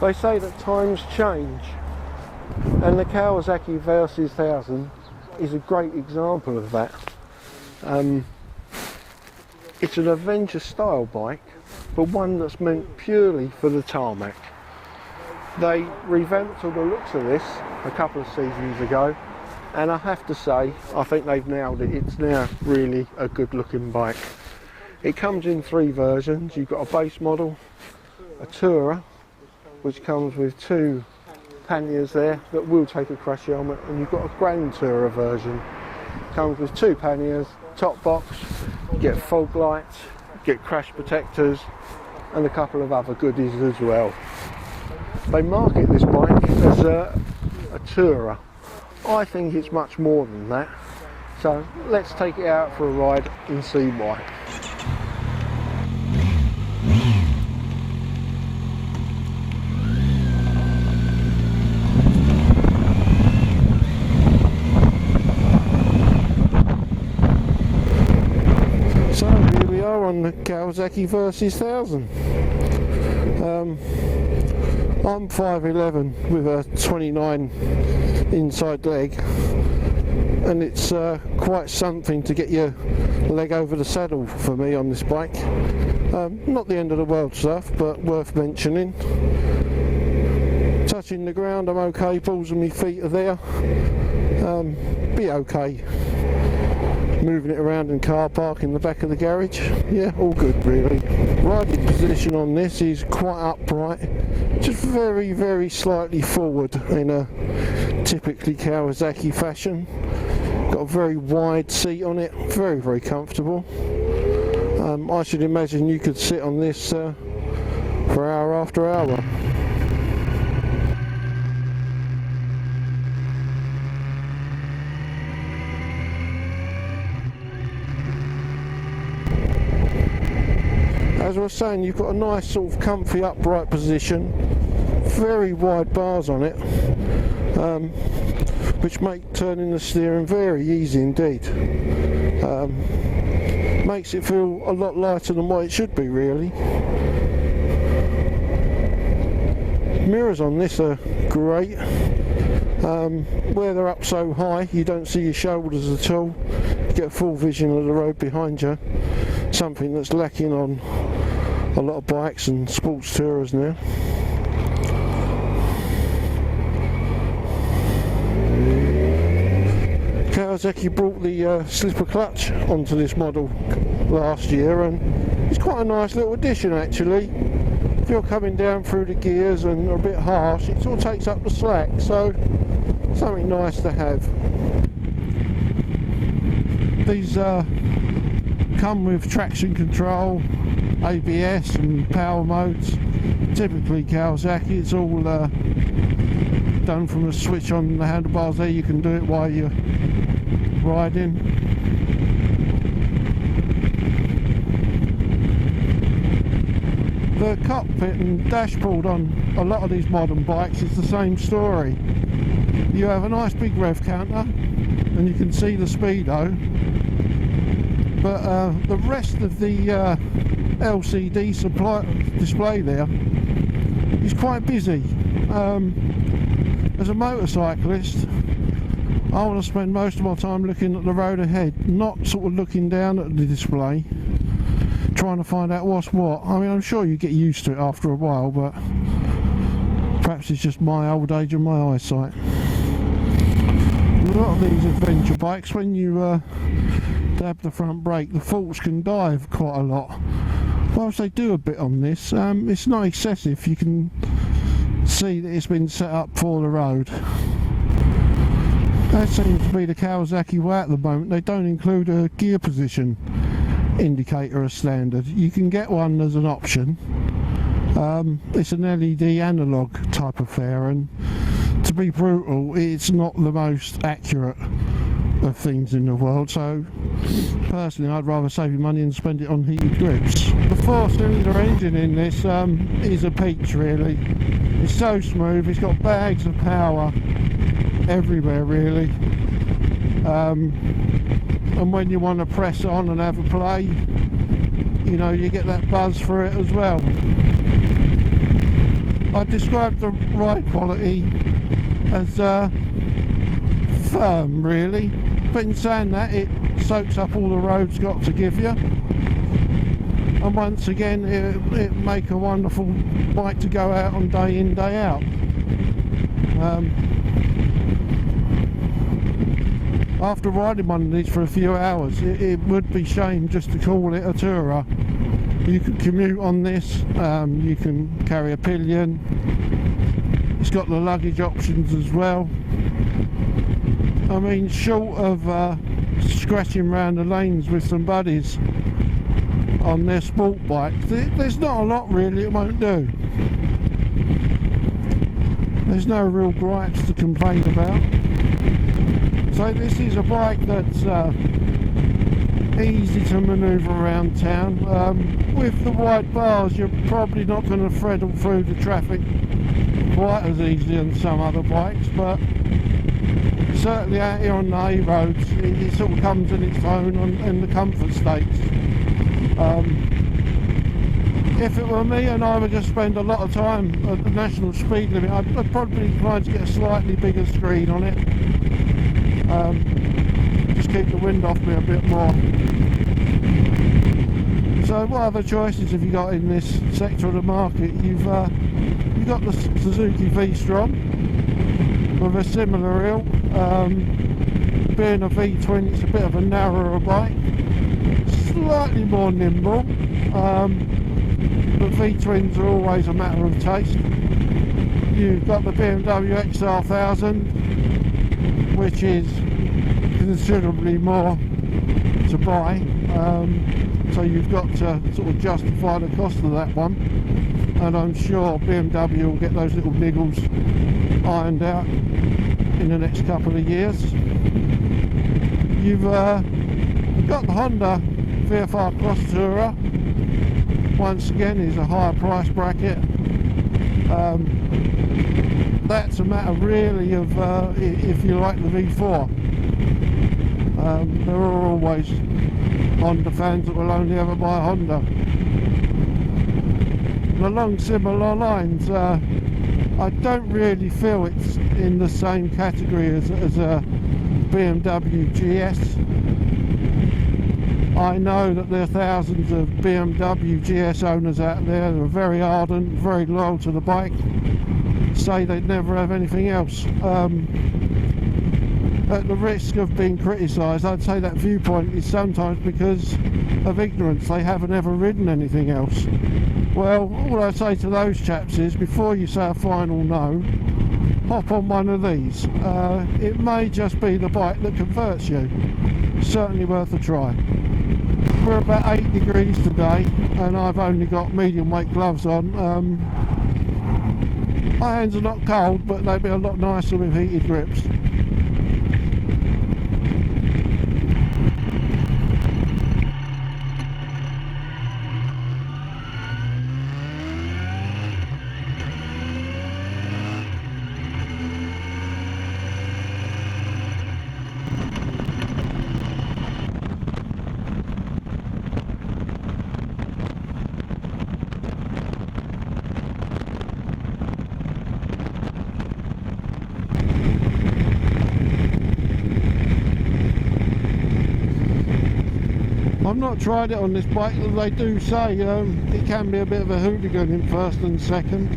They say that times change, and the Kawasaki Versys 1000 is a great example of that. It's an adventure style bike, but one that's meant purely for the tarmac. They revamped all the looks of this a couple of seasons ago, and I have to say, I think they've nailed it. It's now really a good looking bike. It comes in 3 versions. You've got a base model, a tourer, which comes with 2 panniers there that will take a crash helmet, and you've got a grand tourer version. Comes with 2 panniers, top box, you get fog lights, you get crash protectors, and a couple of other goodies as well. They market this bike as a tourer. I think it's much more than that. So let's take it out for a ride and see why. So here we are on the Kawasaki Versys 1000. I'm 5'11" with a 29 inside leg, and it's quite something to get your leg over the saddle for me on this bike. Not the end of the world stuff, but worth mentioning. Touching the ground I'm okay, balls of my feet are there. Be okay. Moving it around in car park in the back of the garage, yeah, all good really. Riding position on this is quite upright, just very, very slightly forward in a typically Kawasaki fashion. Got a very wide seat on it, very, very comfortable. I should imagine you could sit on this for hour after hour. As I was saying, you've got a nice sort of comfy upright position, very wide bars on it, which make turning the steering very easy indeed. Makes it feel a lot lighter than what it should be really. Mirrors on this are great. Where they're up so high you don't see your shoulders at all. You get full vision of the road behind you, something that's lacking on a lot of bikes and sports tourers now. Kawasaki brought the slipper clutch onto this model last year, and it's quite a nice little addition actually. If you're coming down through the gears and are a bit harsh, it sort of takes up the slack, so something nice to have. These come with traction control, ABS and power modes. Typically Kawasaki, it's all done from a switch on the handlebars there. You can do it while you're riding. The cockpit and dashboard on a lot of these modern bikes is the same story. You have a nice big rev counter and you can see the speedo, but the rest of the LCD display there is quite busy. As a motorcyclist, I want to spend most of my time looking at the road ahead, not sort of looking down at the display, trying to find out what's what. I mean, I'm sure you get used to it after a while, but perhaps it's just my old age and my eyesight. A lot of these adventure bikes, when you dab the front brake, the forks can dive quite a lot. Whilst they do a bit on this, it's not excessive. You can see that it's been set up for the road. That seems to be the Kawasaki way at the moment. They don't include a gear position indicator as standard. You can get one as an option. It's an LED analog type affair, and to be brutal, it's not the most accurate of things in the world, so personally I'd rather save your money and spend it on heated grips. The 4-cylinder engine in this is a peach really. It's so smooth, it's got bags of power everywhere really, and when you want to press on and have a play, you know, you get that buzz for it as well. I describe the ride quality as firm, really, but in saying that, it soaks up all the road's got to give you, and once again it make a wonderful bike to go out on day in, day out. After riding one of these for a few hours, it would be shame just to call it a tourer. You can commute on this, you can carry a pillion, it's got the luggage options as well. I mean, short of scratching around the lanes with some buddies on their sport bikes, there's not a lot really it won't do. There's no real gripes to complain about. So this is a bike that's easy to manoeuvre around town. With the wide bars, you're probably not going to thread through the traffic quite as easily as some other bikes, but certainly out here on the A roads, it sort of comes in its own in the comfort states. If it were me and I would just spend a lot of time at the national speed limit, I'd probably try to get a slightly bigger screen on it. Just keep the wind off me a bit more. So what other choices have you got in this sector of the market? You've got the Suzuki V-Strom with a similar ill. Being a V20, it's a bit of a narrower bike, slightly more nimble, but V-twins are always a matter of taste. You've got the BMW XR1000, which is considerably more to buy, so you've got to sort of justify the cost of that one, and I'm sure BMW will get those little niggles ironed out in the next couple of years. You've got the Honda VFR Cross Tourer. Once again, is a higher price bracket. That's a matter really of if you like the V4. There are always Honda fans that will only ever buy a Honda. Along similar lines, I don't really feel it's in the same category as a BMW GS. I know that there are thousands of BMW GS owners out there that are very ardent, very loyal to the bike, say they'd never have anything else. At the risk of being criticised, I'd say that viewpoint is sometimes because of ignorance. They haven't ever ridden anything else. Well, all I say to those chaps is, before you say a final no, hop on one of these. It may just be the bike that converts you. Certainly worth a try. We're about 8 degrees today, and I've only got medium weight gloves on. My hands are not cold, but they'd be a lot nicer with heated grips. I've not tried it on this bike, but they do say it can be a bit of a hooligan in first and second.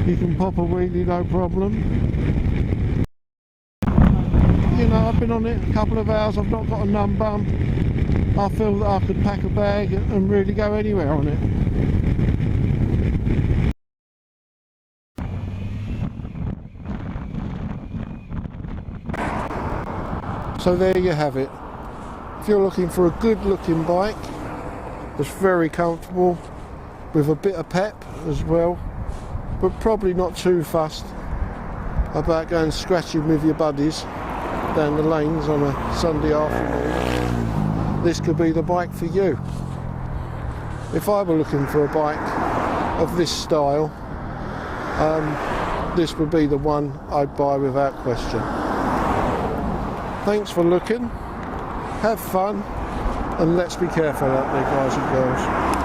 You can pop a wheelie no problem. You know, I've been on it a couple of hours, I've not got a numb bum. I feel that I could pack a bag and really go anywhere on it. So there you have it. If you're looking for a good looking bike that's very comfortable with a bit of pep as well, but probably not too fussed about going scratching with your buddies down the lanes on a Sunday afternoon, this could be the bike for you. If I were looking for a bike of this style, this would be the one I'd buy without question. Thanks for looking. Have fun, and let's be careful out there, guys and girls.